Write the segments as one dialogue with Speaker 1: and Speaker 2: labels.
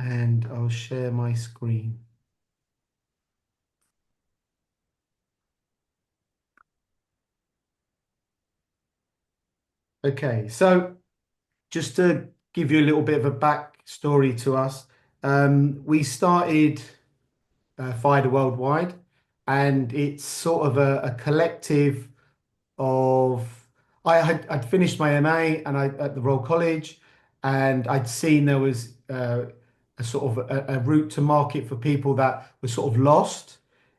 Speaker 1: and I'll share my screen. Okay, so just to give you a little bit of a backstory to us, we started FIDA Worldwide, and it's sort of a collective of I'd finished my MA and I at the Royal College, and I'd seen there was a sort of a route to market for people that were sort of lost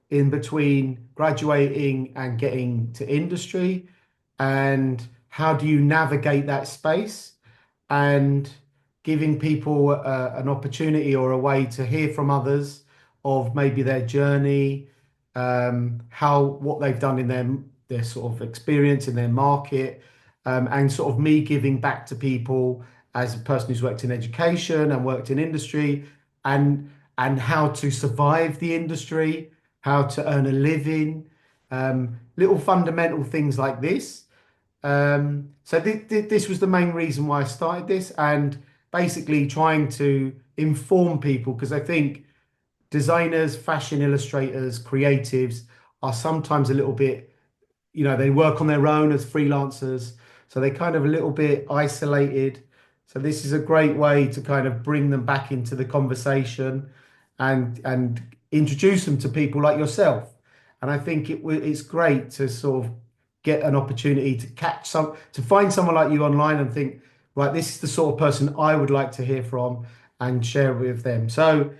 Speaker 1: in between graduating and getting to industry, and how do you navigate that space, and giving people an opportunity or a way to hear from others of maybe their journey, how what they've done in their sort of experience in their market, and sort of me giving back to people as a person who's worked in education and worked in industry, and how to survive the industry, how to earn a living, little fundamental things like this. So this was the main reason why I started this, and basically trying to inform people, because I think designers, fashion illustrators, creatives are sometimes a little bit, they work on their own as freelancers, so they're kind of a little bit isolated. So this is a great way to kind of bring them back into the conversation, and introduce them to people like yourself. And I think it's great to sort of get an opportunity to to find someone like you online and think, right, this is the sort of person I would like to hear from and share with them. So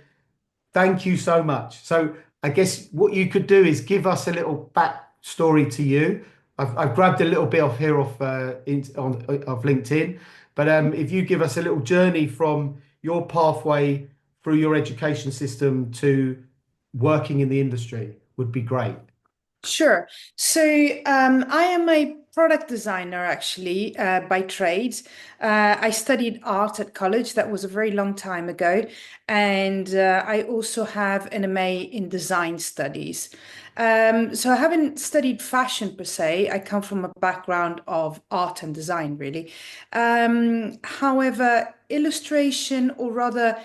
Speaker 1: thank you so much. So I guess what you could do is give us a little backstory to you. I've grabbed a little bit off here of LinkedIn, but if you give us a little journey from your pathway through your education system to working in the industry would be great.
Speaker 2: Sure. So I am a product designer actually by trade. I studied art at college. That was a very long time ago. And I also have an MA in design studies. So I haven't studied fashion per se. I come from a background of art and design, really. However, illustration, or rather,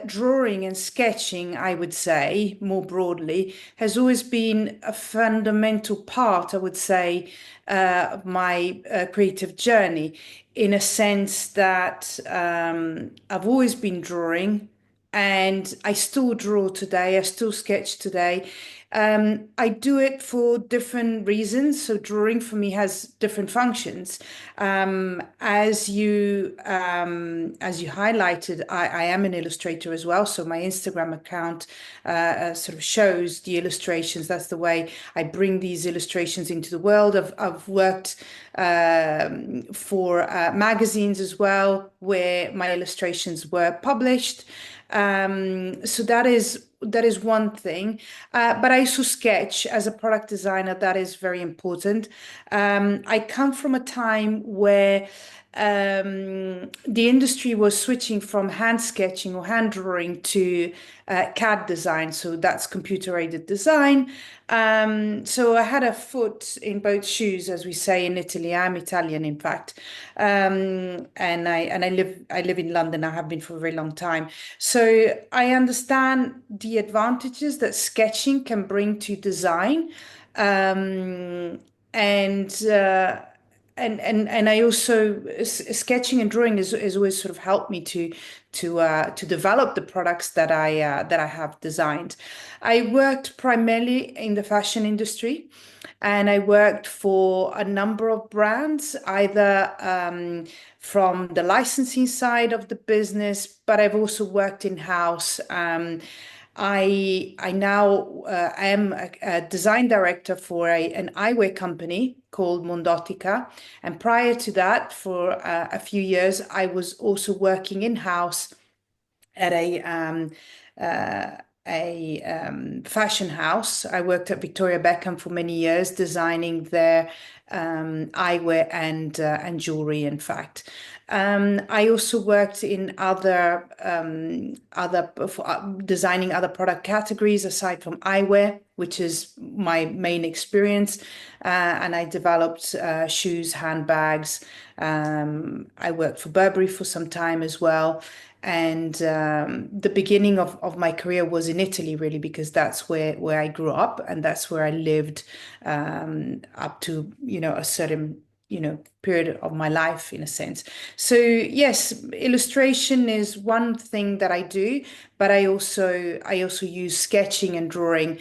Speaker 2: drawing and sketching, I would say, more broadly, has always been a fundamental part, I would say, of my creative journey, in a sense that I've always been drawing and I still draw today, I still sketch today. I do it for different reasons. So drawing for me has different functions. As you highlighted, I am an illustrator as well. So my Instagram account sort of shows the illustrations. That's the way I bring these illustrations into the world. I've worked for magazines as well, where my illustrations were published. So that is one thing. But I also sketch as a product designer. That is very important. I come from a time where the industry was switching from hand sketching or hand drawing to CAD design. So that's computer aided design. So I had a foot in both shoes, as we say in Italy. I'm Italian, in fact, and I live in London. I have been for a very long time. So I understand the advantages that sketching can bring to design, um, and uh, and I also sketching and drawing is always sort of helped me to develop the products that I have designed. I worked primarily in the fashion industry, and I worked for a number of brands, either from the licensing side of the business, but I've also worked in-house. I now am a design director for an eyewear company called Mondottica, and prior to that, for a few years, I was also working in-house at uh, a fashion house. I worked at Victoria Beckham for many years, designing their eyewear and jewelry. In fact, I also worked in other designing other product categories aside from eyewear, which is my main experience. And I developed shoes, handbags. I worked for Burberry for some time as well. And the beginning of my career was in Italy, really, because that's where I grew up and that's where I lived up to, a certain, period of my life, in a sense. So yes, illustration is one thing that I do, but I also use sketching and drawing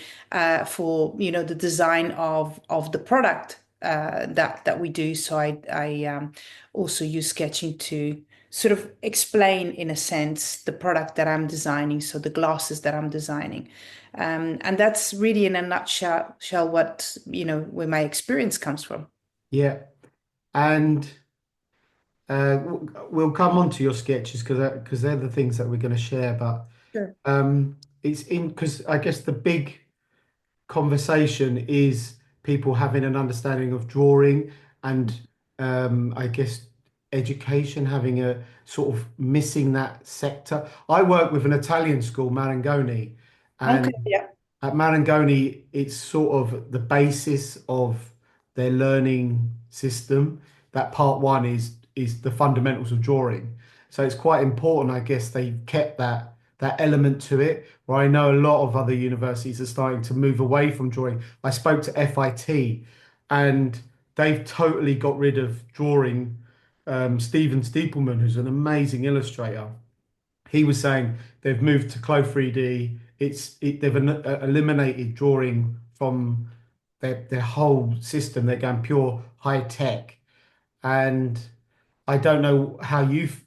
Speaker 2: for, the design of the product that we do. So I also use sketching to sort of explain, in a sense, the product that I'm designing, so the glasses that I'm designing. And that's really in a nutshell what, where my experience comes from.
Speaker 1: Yeah. And we'll come on to your sketches because they're the things that we're going to share. But
Speaker 2: Sure.
Speaker 1: it's in because I guess the big conversation is people having an understanding of drawing and I guess education having a sort of missing that sector. I work with an Italian school, Marangoni,
Speaker 2: Okay,
Speaker 1: and
Speaker 2: yeah.
Speaker 1: at Marangoni, it's sort of the basis of their learning system. That part one is the fundamentals of drawing. So it's quite important, I guess, they've kept that element to it. Where I know a lot of other universities are starting to move away from drawing. I spoke to FIT, and they've totally got rid of drawing. Stephen Steepleman, who's an amazing illustrator, he was saying they've moved to Clo 3D. They've eliminated drawing from their whole system. They're going pure high tech, and I don't know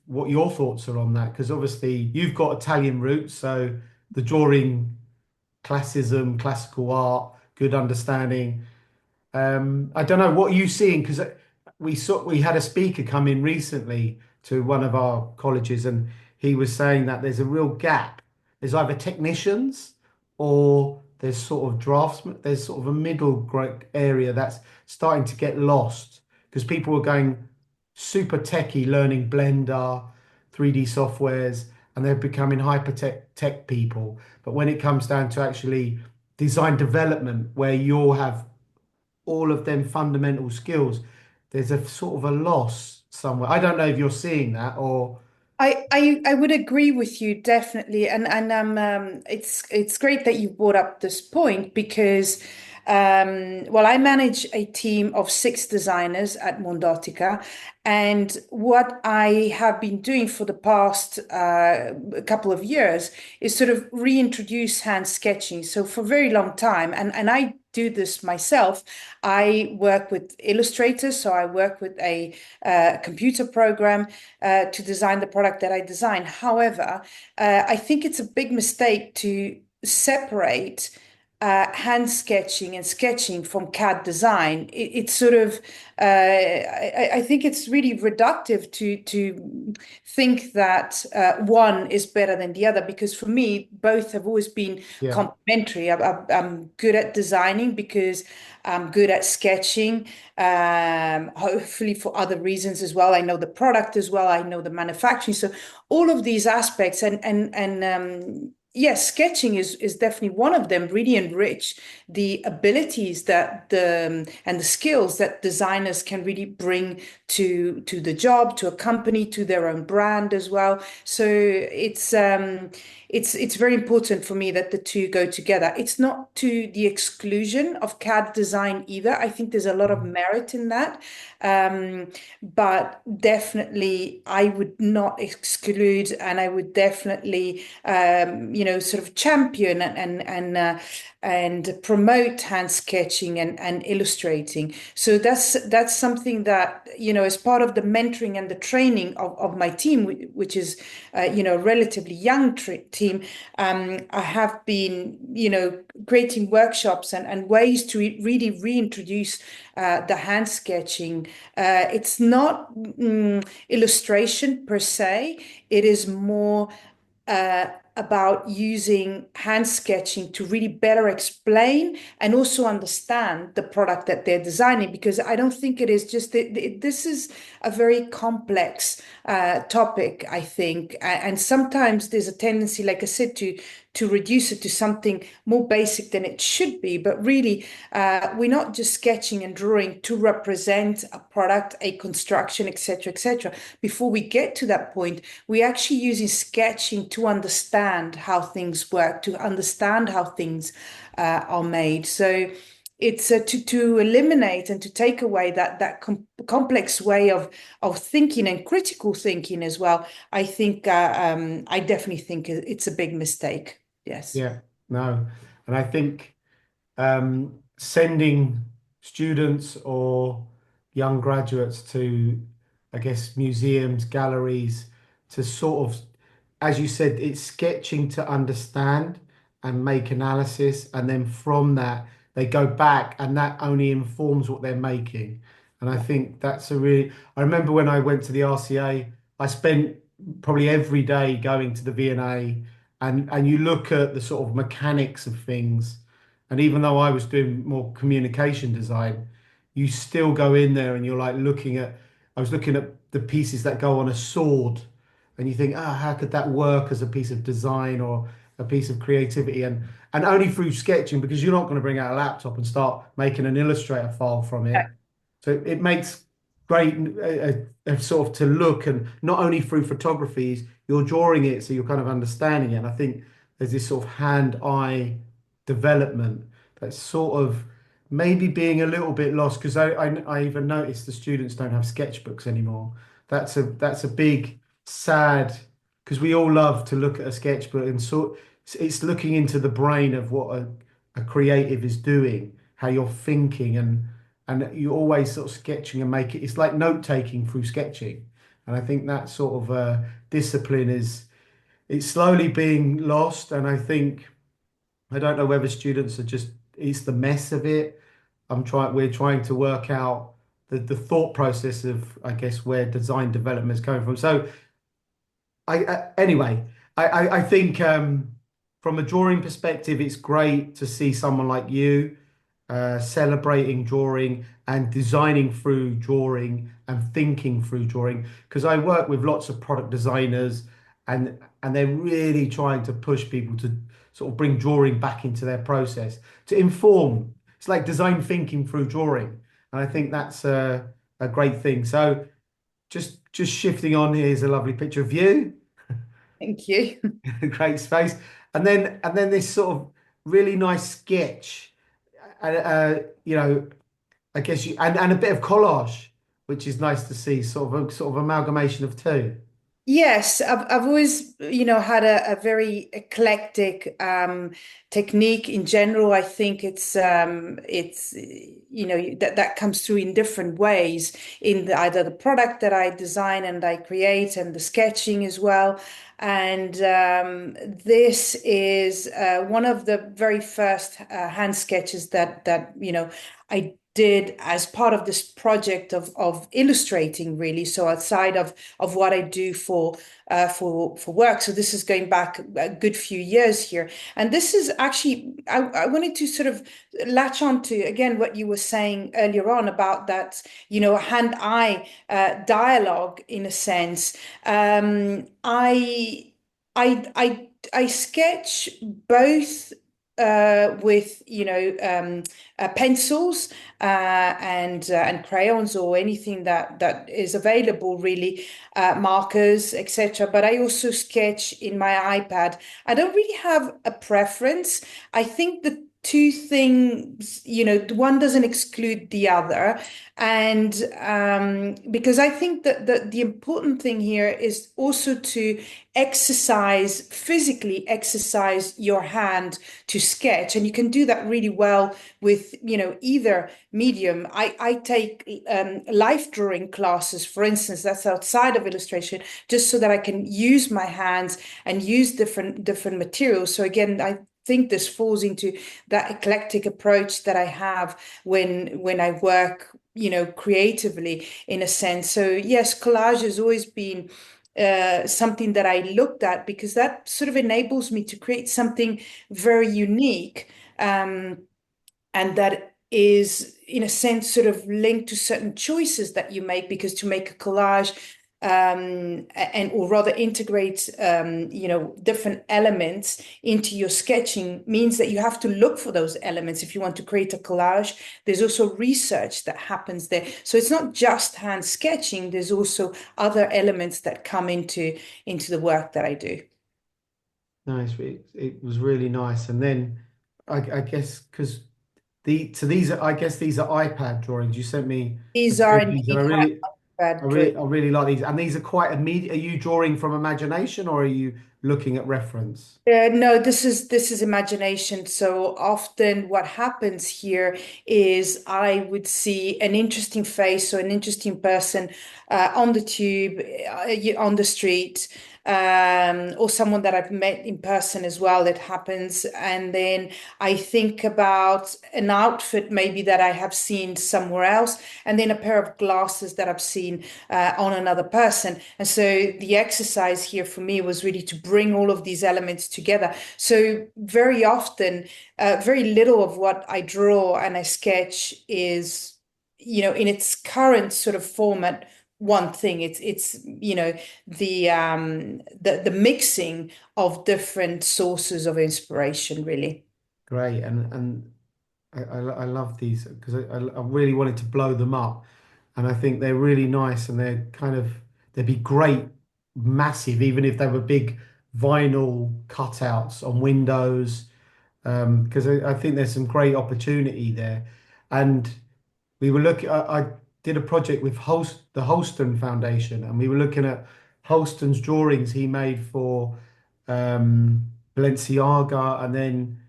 Speaker 1: what your thoughts are on that because obviously you've got Italian roots, so the drawing, classicism, classical art, good understanding. I don't know what are you seeing because we had a speaker come in recently to one of our colleges, and he was saying that there's a real gap. There's either technicians or there's sort of draftsmen. There's sort of a area that's starting to get lost because people are going super techie, learning Blender, 3D softwares, and they're becoming hyper tech people. But when it comes down to actually design development, where you'll have all of them fundamental skills, there's a sort of a loss somewhere. I don't know if you're seeing that or
Speaker 2: I would agree with you, definitely, and it's great that you brought up this point because well, I manage a team of 6 designers at Mondottica, and what I have been doing for the past couple of years is sort of reintroduce hand sketching. So for a very long time, and I do this myself. I work with illustrators, so I work with a computer program to design the product that I design. However, I think it's a big mistake to separate hand sketching and sketching from CAD design. It's sort of, I think it's really reductive to think that one is better than the other, because for me, both have always been
Speaker 1: yeah,
Speaker 2: complementary. I'm good at designing because I'm good at sketching, hopefully for other reasons as well. I know the product as well. I know the manufacturing. So all of these aspects and yes, sketching is definitely one of them. Really enrich the abilities that the and the skills that designers can really bring to the job, to a company, to their own brand as well. So it's very important for me that the two go together. It's not to the exclusion of CAD design either. I think there's a lot of merit in that. But definitely I would not exclude, and I would definitely sort of champion and promote hand sketching and illustrating. So that's something that, as part of the mentoring and the training of my team, which is a relatively young team. I have been, creating workshops and ways to really reintroduce the hand sketching. It's not illustration per se. It is more about using hand sketching to really better explain and also understand the product that they're designing, because I don't think it is just this is a very complex topic, I think, and sometimes there's a tendency, like I said, to reduce it to something more basic than it should be. But really, we're not just sketching and drawing to represent a product, a construction, etc., etc. Before we get to that point, we're actually using sketching to understand how things work, to understand how things are made. So it's to eliminate and to take away that complex way of thinking and critical thinking as well. I definitely think it's a big mistake. Yes.
Speaker 1: Yeah, no. And I think sending students or young graduates to, I guess, museums, galleries, to sort of, as you said, it's sketching to understand and make analysis. And then from that, they go back and that only informs what they're making. And I think that's a really, I remember when I went to the RCA, I spent probably every day going to the V&A, and you look at the sort of mechanics of things. And even though I was doing more communication design, you still go in there and you're like looking at, I was looking at the pieces that go on a sword, and you think, ah, how could that work as a piece of design or a piece of creativity? And only through sketching, because you're not going to bring out a laptop and start making an Illustrator file from it. So it makes great sort of to look, and not only through photographies, you're drawing it, so you're kind of understanding it. And I think there's this sort of hand-eye development that's sort of maybe being a little bit lost, because I even noticed the students don't have sketchbooks anymore. That's a big sad, because we all love to look at a sketchbook and sort it's looking into the brain of what a creative is doing, how you're thinking, and you're always sort of sketching and make it. It's like note taking through sketching, and I think that sort of discipline is it's slowly being lost. And I think I don't know whether students are just it's the mess of it. We're trying to work out the thought process of, I guess, where design development is coming from. So anyway, I think from a drawing perspective, it's great to see someone like you celebrating drawing and designing through drawing and thinking through drawing. Because I work with lots of product designers, and they're really trying to push people to sort of bring drawing back into their process to inform. It's like design thinking through drawing, and I think that's a great thing. So just shifting on, here's a lovely picture of you.
Speaker 2: Thank you.
Speaker 1: Great space, and then this sort of really nice sketch. You know, I guess and a bit of collage, which is nice to see. Sort of amalgamation of two.
Speaker 2: Yes, I've always, had a very eclectic technique in general. I think it's that comes through in different ways in either the product that I design and I create and the sketching as well. And this is one of the very first hand sketches that I did as part of this project of illustrating, really. So outside of what I do for work. So this is going back a good few years here. And this is actually I wanted to sort of latch on to again what you were saying earlier on about that, hand-eye dialogue in a sense. I sketch both with pencils and crayons or anything that is available, really, markers, etc. But I also sketch in my iPad. I don't really have a preference. I think the two things, one doesn't exclude the other. And because I think that the important thing here is also to physically exercise your hand to sketch. And you can do that really well with, either medium. I take life drawing classes, for instance, that's outside of illustration, just so that I can use my hands and use different materials. So again, I think this falls into that eclectic approach that I have when I work, creatively in a sense. So yes, collage has always been something that I looked at because that sort of enables me to create something very unique. And that is in a sense sort of linked to certain choices that you make, because to make a collage and or rather integrate different elements into your sketching means that you have to look for those elements if you want to create a collage. There's also research that happens there, so it's not just hand sketching, there's also other elements that come into the work that I do.
Speaker 1: Nice. It was really nice. And then I guess because I guess these are iPad drawings. You sent me a
Speaker 2: These
Speaker 1: few
Speaker 2: are
Speaker 1: of these, and
Speaker 2: indeed hand drawings.
Speaker 1: I really like these. And these are quite immediate. Are you drawing from imagination or are you looking at reference?
Speaker 2: No, this is imagination. So often what happens here is I would see an interesting face or an interesting person on the tube, on the street, or someone that I've met in person as well. It happens. And then I think about an outfit maybe that I have seen somewhere else, and then a pair of glasses that I've seen on another person. And so the exercise here for me was really to bring all of these elements together. So very often, very little of what I draw and I sketch is, in its current sort of format, one thing. It's the mixing of different sources of inspiration, really.
Speaker 1: Great. And I love these because I really wanted to blow them up. And I think they're really nice and they'd be great, massive, even if they were big vinyl cutouts on windows. Because I think there's some great opportunity there. And we were looking, I did a project with the Holston Foundation, and we were looking at Holston's drawings he made for Balenciaga, and then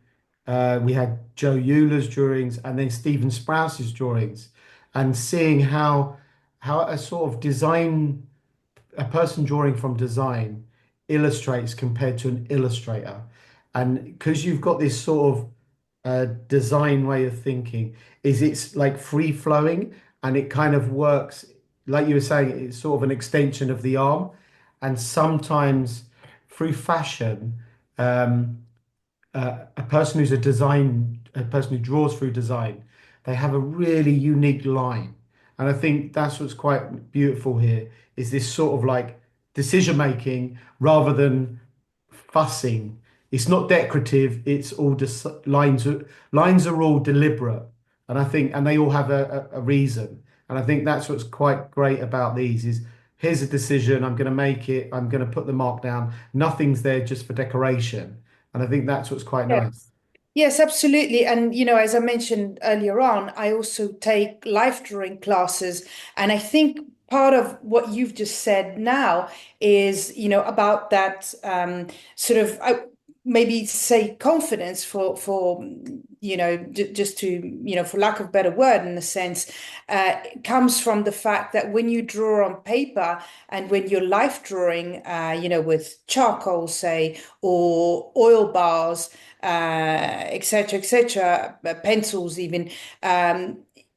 Speaker 1: we had Joe Euler's drawings, and then Stephen Sprouse's drawings, and seeing how a sort of design, a person drawing from design illustrates compared to an illustrator. And because you've got this sort of design way of thinking, is it's like free flowing and it kind of works, like you were saying, it's sort of an extension of the arm. And sometimes through fashion, um, a person who draws through design, they have a really unique line. And I think that's what's quite beautiful here is this sort of like decision making rather than fussing. It's not decorative. It's all just lines are all deliberate, and I think and they all have a reason. And I think that's what's quite great about these is here's a decision. I'm going to make it. I'm going to put the mark down. Nothing's there just for decoration, and I think that's what's quite nice.
Speaker 2: Yes, absolutely. And, as I mentioned earlier on, I also take life drawing classes. And I think part of what you've just said now is, about that sort of, maybe say confidence for just to, for lack of a better word, in a sense, comes from the fact that when you draw on paper and when you're life drawing, with charcoal, say, or oil bars, etc., pencils even,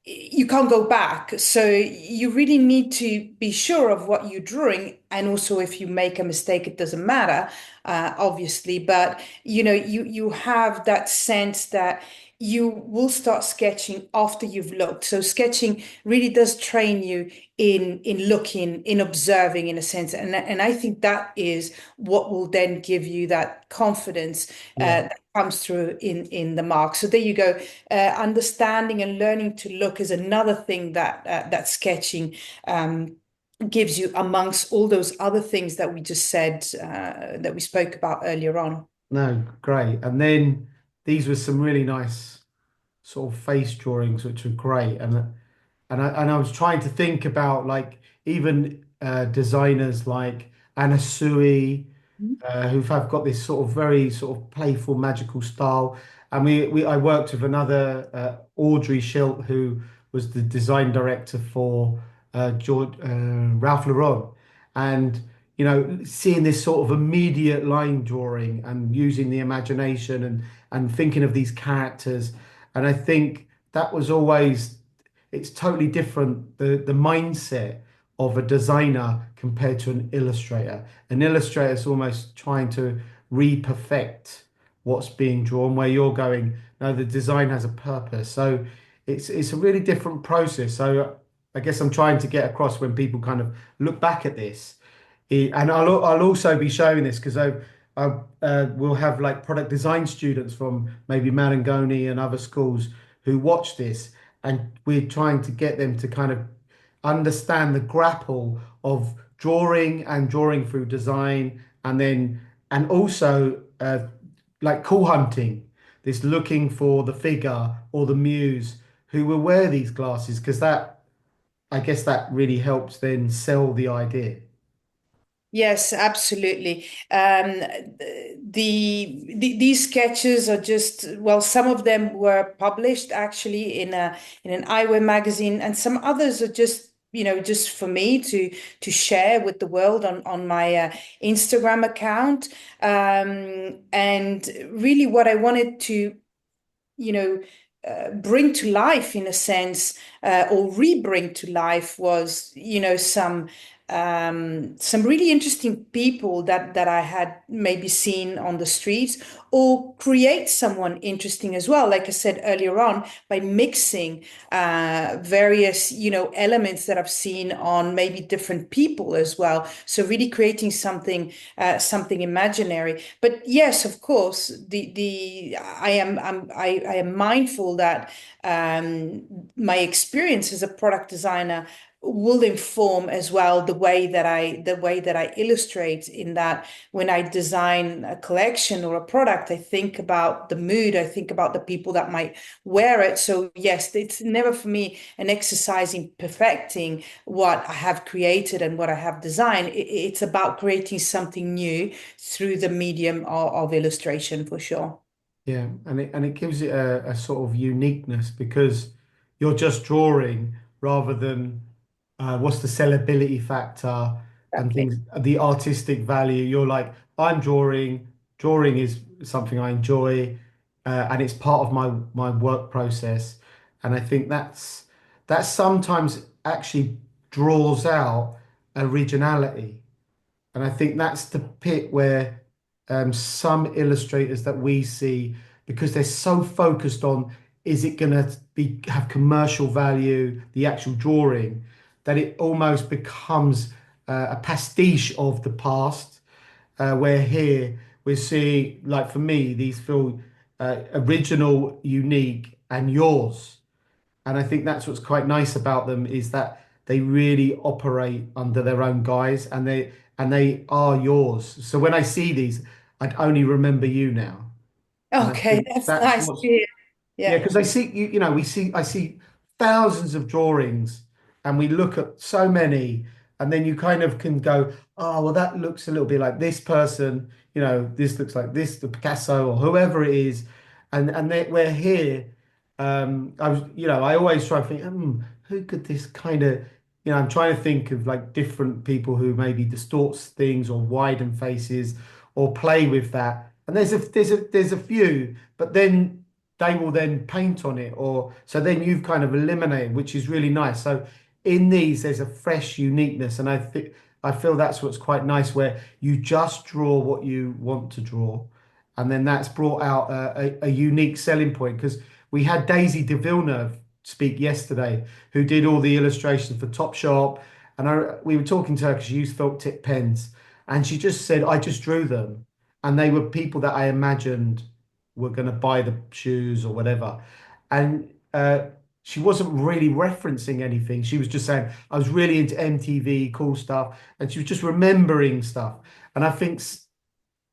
Speaker 2: you can't go back. So you really need to be sure of what you're drawing. And also, if you make a mistake, it doesn't matter, obviously. But you have that sense that you will start sketching after you've looked. So sketching really does train you in looking, in observing, in a sense. And I think that is what will then give you that confidence
Speaker 1: Yeah.
Speaker 2: that comes through in the mark. So there you go. Understanding and learning to look is another thing that sketching gives you, amongst all those other things that we just said, that we spoke about earlier on.
Speaker 1: No, great. And then these were some really nice sort of face drawings, which were great. And I was trying to think about like even designers like Anna Sui, who've have got this sort of very sort of playful, magical style. And I worked with another Audrey Schilt, who was the design director for Ralph Lauren, and seeing this sort of immediate line drawing and using the imagination and thinking of these characters, and I think that was always it's totally different the mindset of a designer compared to an illustrator. An illustrator is almost trying to re-perfect what's being drawn, where you're going, no, the design has a purpose. So it's a really different process. So I guess I'm trying to get across when people kind of look back at this. And I'll also be showing this because I will have like product design students from maybe Marangoni and other schools who watch this, and we're trying to get them to kind of understand the grapple of drawing and drawing through design, and also like cool hunting, this looking for the figure or the muse who will wear these glasses, because that, I guess that really helps then sell the idea.
Speaker 2: Yes, absolutely. These sketches are just, well, some of them were published actually in an eyewear magazine, and some others are just, just for me to share with the world on my Instagram account. And really, what I wanted to you know, bring to life in a sense, or re-bring to life was, some really interesting people that I had maybe seen on the streets, or create someone interesting as well. Like I said earlier on, by mixing various, elements that I've seen on maybe different people as well. So really creating something imaginary. But yes, of course, the I am mindful that my experience as a product designer will inform as well the way that I illustrate. In that, when I design a collection or a product, I think about the mood, I think about the people that might wear it. So yes, it's never for me an exercise in perfecting what I have created and what I have designed. It's about creating something new through the medium of illustration, for sure.
Speaker 1: Yeah, and it gives it a sort of uniqueness because you're just drawing rather than what's the sellability factor and
Speaker 2: Exactly.
Speaker 1: things, the artistic value. You're like, I'm drawing. Drawing is something I enjoy, and it's part of my work process. And I think that sometimes actually draws out originality. And I think that's the pit where some illustrators that we see, because they're so focused on is it going to be have commercial value, the actual drawing, that it almost becomes a pastiche of the past. Where here we see, like for me, these feel original, unique, and yours. And I think that's what's quite nice about them is that they really operate under their own guise, and they are yours. So when I see these, I'd only remember you now. And I
Speaker 2: Okay,
Speaker 1: think
Speaker 2: that's
Speaker 1: that's
Speaker 2: nice to
Speaker 1: what's
Speaker 2: hear.
Speaker 1: yeah,
Speaker 2: Yeah.
Speaker 1: because I see I see thousands of drawings, and we look at so many, and then you kind of can go, oh, well, that looks a little bit like this person, this looks like this, the Picasso or whoever it is, we're here. I always try to think, who could this kind of, I'm trying to think of like different people who maybe distorts things or widen faces or play with that. And there's a few, but then they will then paint on it, or so then you've kind of eliminated, which is really nice. So in these there's a fresh uniqueness, and I feel that's what's quite nice, where you just draw what you want to draw, and then that's brought out a unique selling point. Because we had Daisy de Villeneuve speak yesterday, who did all the illustrations for Topshop, and we were talking to her because she used felt tip pens, and she just said, I just drew them, and they were people that I imagined were going to buy the shoes or whatever. And she wasn't really referencing anything. She was just saying, I was really into MTV, cool stuff. And she was just remembering stuff. And I think,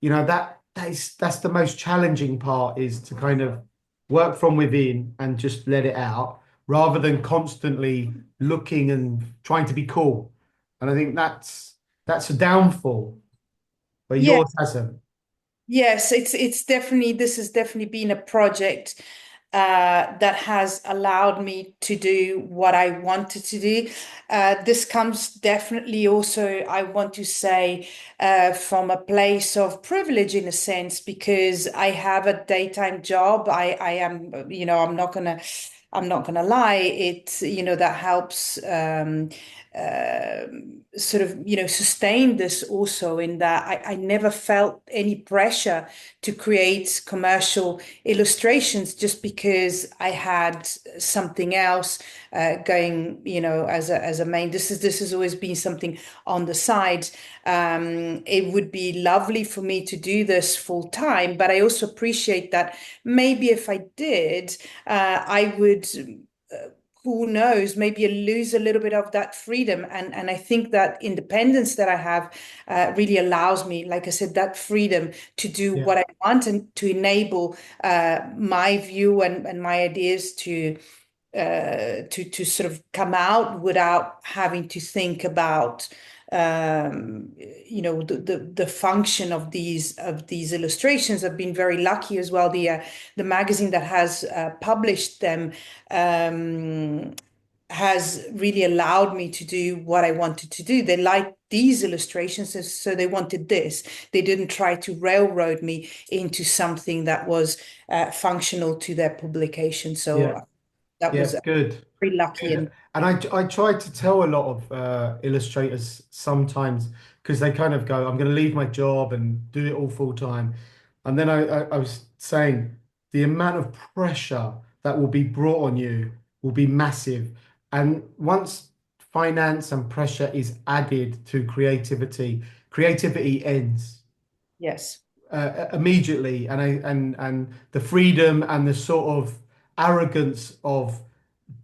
Speaker 1: that's the most challenging part, is to kind of work from within and just let it out rather than constantly looking and trying to be cool. And I think that's a downfall where
Speaker 2: Yeah.
Speaker 1: yours hasn't.
Speaker 2: Yes, it's definitely, this has definitely been a project that has allowed me to do what I wanted to do. This comes definitely also, I want to say, from a place of privilege in a sense, because I have a daytime job. I am, I'm not gonna lie. That helps. sort of, sustain this also in that I never felt any pressure to create commercial illustrations just because I had something else going, as a main. This has always been something on the side. It would be lovely for me to do this full time, but I also appreciate that maybe if I did, I would. Uh, who knows, maybe lose a little bit of that freedom. And I think that independence that I have really allows me, like I said, that freedom to do
Speaker 1: Yeah,
Speaker 2: what I want and to enable my view and my ideas to sort of come out without having to think about the function of these illustrations. I've been very lucky as well. The magazine that has published them um, has really allowed me to do what I wanted to do. They liked these illustrations, so they wanted this. They didn't try to railroad me into something that was functional to their publication.
Speaker 1: yeah,
Speaker 2: So that
Speaker 1: yeah,
Speaker 2: was
Speaker 1: good.
Speaker 2: very lucky.
Speaker 1: Good.
Speaker 2: And
Speaker 1: And I try to tell a lot of illustrators sometimes because they kind of go, I'm going to leave my job and do it all full time. And then I was saying the amount of pressure that will be brought on you will be massive. And once finance and pressure is added to creativity, creativity ends
Speaker 2: yes,
Speaker 1: immediately. And the freedom and the sort of arrogance of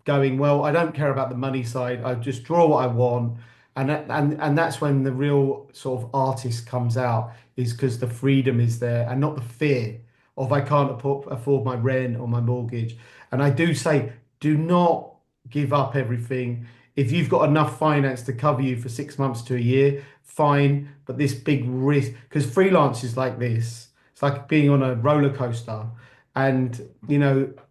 Speaker 1: going, well, I don't care about the money side. I just draw what I want. And that's when the real sort of artist comes out, is because the freedom is there and not the fear of I can't afford my rent or my mortgage. And I do say, do not give up everything. If you've got enough finance to cover you for 6 months to a year, fine. But this big risk, because freelance is like this, it's like being on a roller coaster. And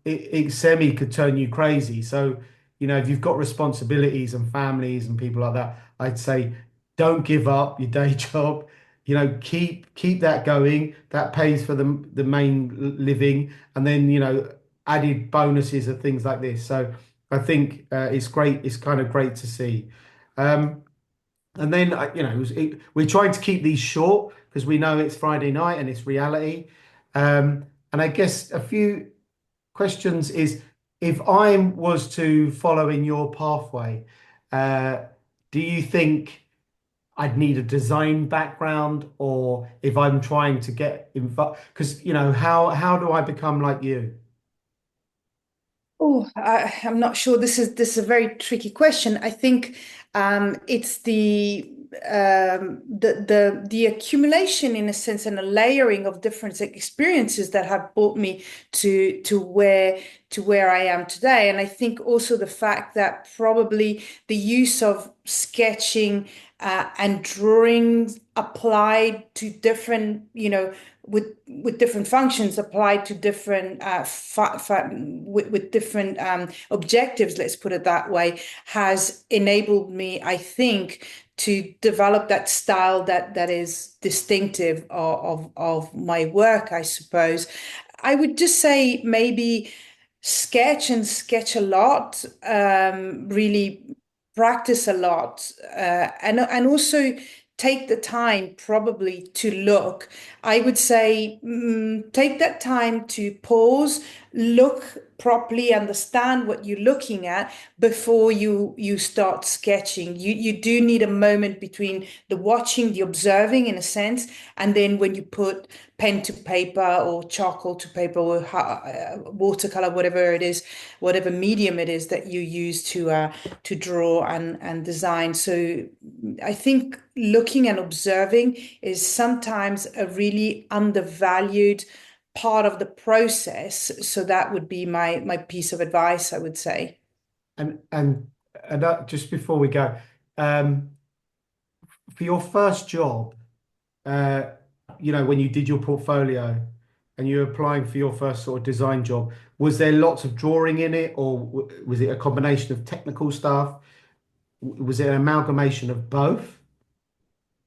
Speaker 1: it semi could turn you crazy. So if you've got responsibilities and families and people like that, I'd say don't give up your day job. Keep that going. That pays for the main living, and then added bonuses of things like this. So I think it's great. It's kind of great to see. Um, and then we're trying to keep these short because we know it's Friday night and it's reality. And I guess a few questions is, if I was to follow in your pathway, uh, do you think I'd need a design background, or if I'm trying to get involved? Because how do I become like you?
Speaker 2: oh, I'm not sure. This is a very tricky question. I think it's the accumulation, in a sense, and a layering of different experiences that have brought me to where I am today. And I think also the fact that probably the use of sketching and drawings applied to different, with different functions applied to different with different objectives, let's put it that way, has enabled me, I think, to develop that style that is distinctive of my work, I suppose. I would just say maybe sketch and sketch a lot, really practice a lot, and also take the time probably to look. I would say take that time to pause, look properly, understand what you're looking at before you start sketching. You do need a moment between the watching, the observing, in a sense, and then when you put pen to paper or charcoal to paper or watercolor, whatever it is, whatever medium it is that you use to draw and design. So I think looking and observing is sometimes a really undervalued part of the process. So that would be my piece of advice, I would say.
Speaker 1: And just before we go, um, for your first job, uh, when you did your portfolio and you were applying for your first sort of design job, was there lots of drawing in it, or was it a combination of technical stuff? Was it an amalgamation of both?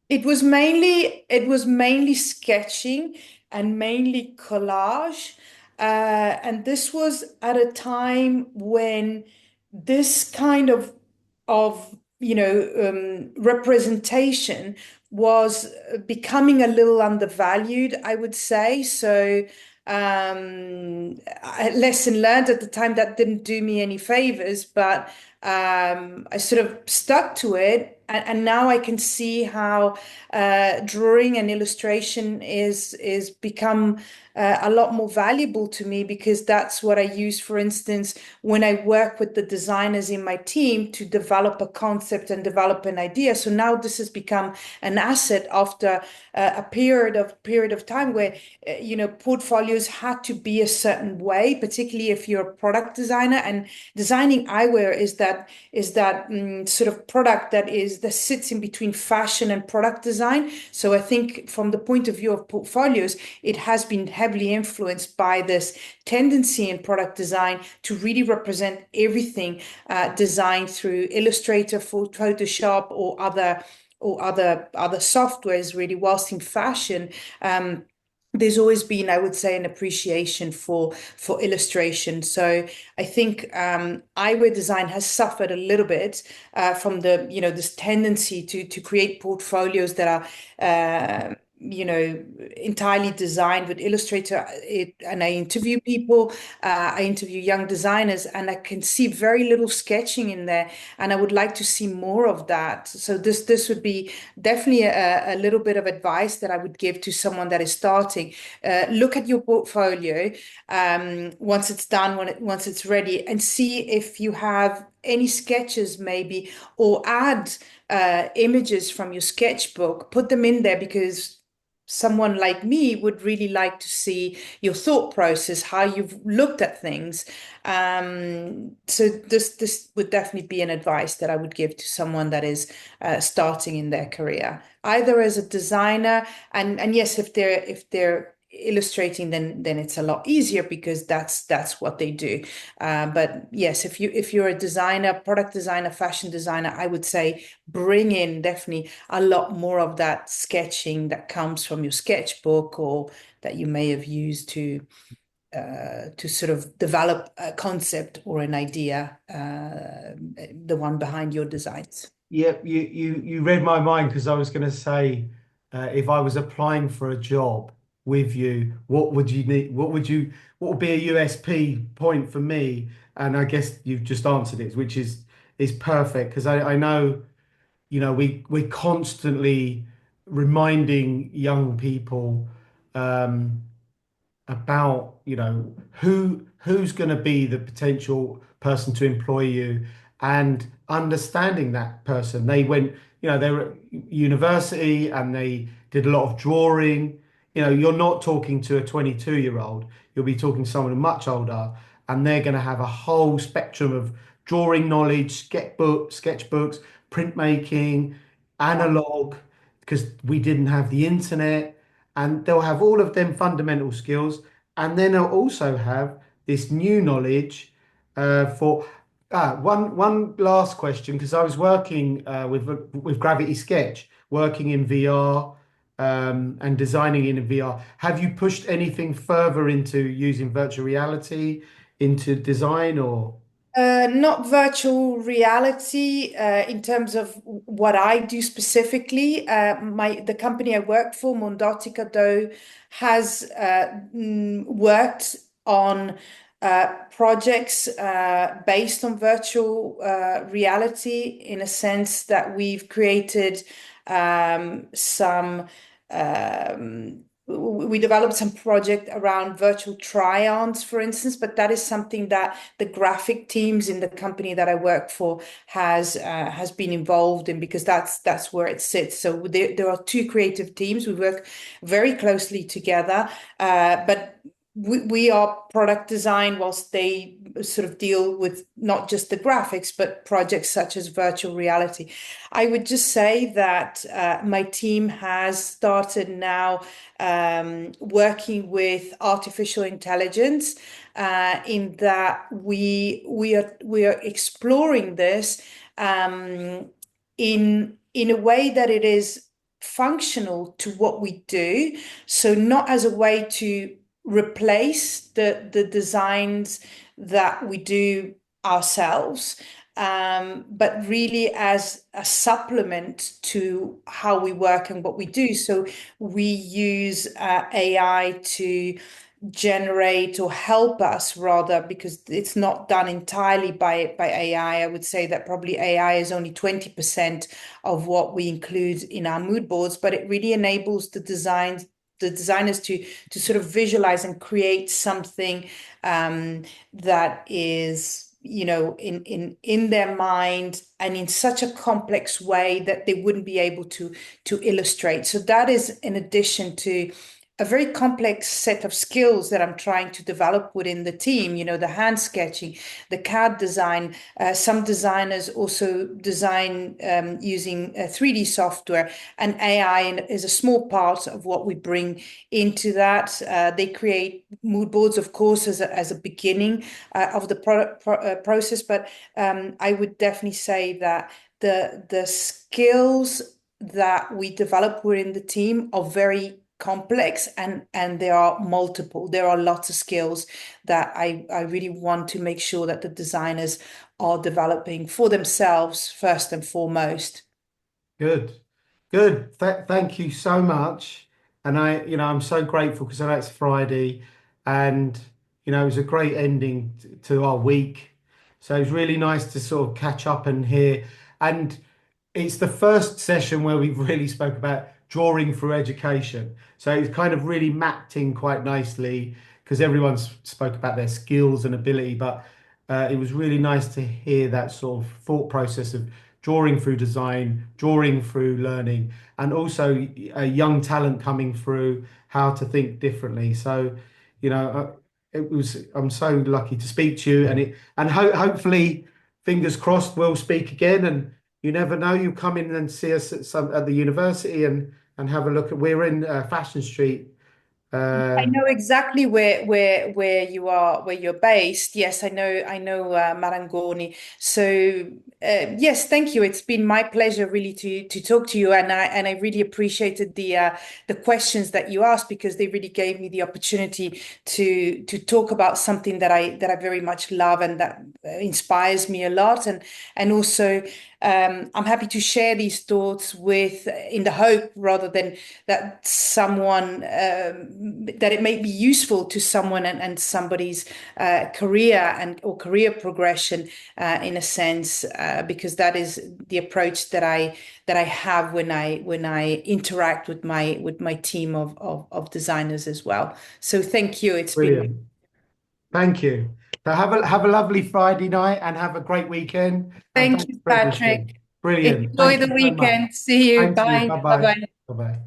Speaker 2: It was mainly sketching and mainly collage. And this was at a time when this kind of representation was becoming a little undervalued, I would say. So, lesson learned at the time, that didn't do me any favors, but I sort of stuck to it. And now I can see how drawing and illustration is become a lot more valuable to me, because that's what I use, for instance, when I work with the designers in my team to develop a concept and develop an idea. So now this has become an asset after a period of time where portfolios had to be a certain way, particularly if you're a product designer. And designing eyewear is that sort of product that sits in between fashion and product design. So I think from the point of view of portfolios, it has been heavily influenced by this tendency in product design to really represent everything designed through Illustrator, Photoshop, or other softwares, really. Whilst in fashion, there's always been, I would say, an appreciation for illustration. So I think eyewear design has suffered a little bit from this tendency to create portfolios that are entirely designed with Illustrator. And I interview people, I interview young designers, and I can see very little sketching in there. And I would like to see more of that. So this would be definitely a little bit of advice that I would give to someone that is starting. Look at your portfolio once it's done, once it's ready, and see if you have any sketches maybe, or add images from your sketchbook. Put them in there, because someone like me would really like to see your thought process, how you've looked at things. So this would definitely be an advice that I would give to someone that is starting in their career, either as a designer, and yes, if they're illustrating, then it's a lot easier, because that's what they do. But yes, if you're a designer, product designer, fashion designer, I would say bring in definitely a lot more of that sketching that comes from your sketchbook, or that you may have used to sort of develop a concept or an idea, the one behind your designs.
Speaker 1: Yeah, you read my mind, because I was going to say, if I was applying for a job with you, what would you need? What would be a USP point for me? And I guess you've just answered it, which is perfect, because I know, we're constantly reminding young people, um, about who's going to be the potential person to employ you, and understanding that person. They were at university and they did a lot of drawing. You're not talking to a 22-year-old, you'll be talking to someone much older, and they're going to have a whole spectrum of drawing knowledge, sketchbooks, printmaking, analog, because we didn't have the internet. And they'll have all of them fundamental skills, and then they'll also have this new knowledge for one last question, because I was working with Gravity Sketch, working in VR, and designing in VR. Have you pushed anything further into using virtual reality into design, or?
Speaker 2: Not virtual reality in terms of what I do specifically. The company I work for, Mondottica, though, has worked on projects based on virtual reality, in a sense that we've created some. We developed some project around virtual try-ons, for instance, but that is something that the graphic teams in the company that I work for has been involved in, because that's where it sits. So there are two creative teams. We work very closely together, but we are product design, whilst they sort of deal with not just the graphics, but projects such as virtual reality. I would just say that my team has started now working with artificial intelligence, in that we are exploring this in a way that it is functional to what we do. So not as a way to replace the designs that we do ourselves, but really as a supplement to how we work and what we do. So we use AI to generate or help us rather, because it's not done entirely by AI. I would say that probably AI is only 20% of what we include in our mood boards, but it really enables the designers to sort of visualize and create something that is, you know, in their mind and in such a complex way that they wouldn't be able to illustrate. So that is in addition to a very complex set of skills that I'm trying to develop within the team, you know, the hand sketching, the CAD design. Some designers also design using 3D software, and AI is a small part of what we bring into that. They create mood boards, of course, as a beginning of the process, but I would definitely say that the skills that we develop within the team are very complex, and there are multiple, there are lots of skills that I really want to make sure that the designers are developing for themselves first and foremost.
Speaker 1: Good, good. Thank you so much. And I'm so grateful because I know it's Friday, and it was a great ending to our week. So it was really nice to sort of catch up and hear. And it's the first session where we've really spoke about drawing through education. So it's kind of really mapped in quite nicely because everyone's spoke about their skills and ability, but it was really nice to hear that sort of thought process of drawing through design, drawing through learning, and also a young talent coming through how to think differently. So, I'm so lucky to speak to you, and hopefully, fingers crossed, we'll speak again. And you never know, you come in and see us at the university and have a look at. We're in Fashion Street.
Speaker 2: I
Speaker 1: Uh,
Speaker 2: know exactly where you are, where you're based. Yes, I know Marangoni. So yes, thank you. It's been my pleasure really to talk to you, and I really appreciated the questions that you asked, because they really gave me the opportunity to talk about something that I very much love and that inspires me a lot, and also I'm happy to share these thoughts with, in the hope rather than that someone that it may be useful to someone, and somebody's career and or career progression in a sense, because that is the approach that I have when I interact with my team of designers as well. So thank you. It's been
Speaker 1: Brilliant. Thank you. So have a lovely Friday night and have a great weekend. And
Speaker 2: thank
Speaker 1: thanks
Speaker 2: you,
Speaker 1: for
Speaker 2: Patrick.
Speaker 1: everything. Brilliant.
Speaker 2: Enjoy
Speaker 1: Thank
Speaker 2: the
Speaker 1: you so much.
Speaker 2: weekend. See you.
Speaker 1: Thank you.
Speaker 2: Bye.
Speaker 1: Bye
Speaker 2: Bye
Speaker 1: bye.
Speaker 2: bye.
Speaker 1: Bye bye.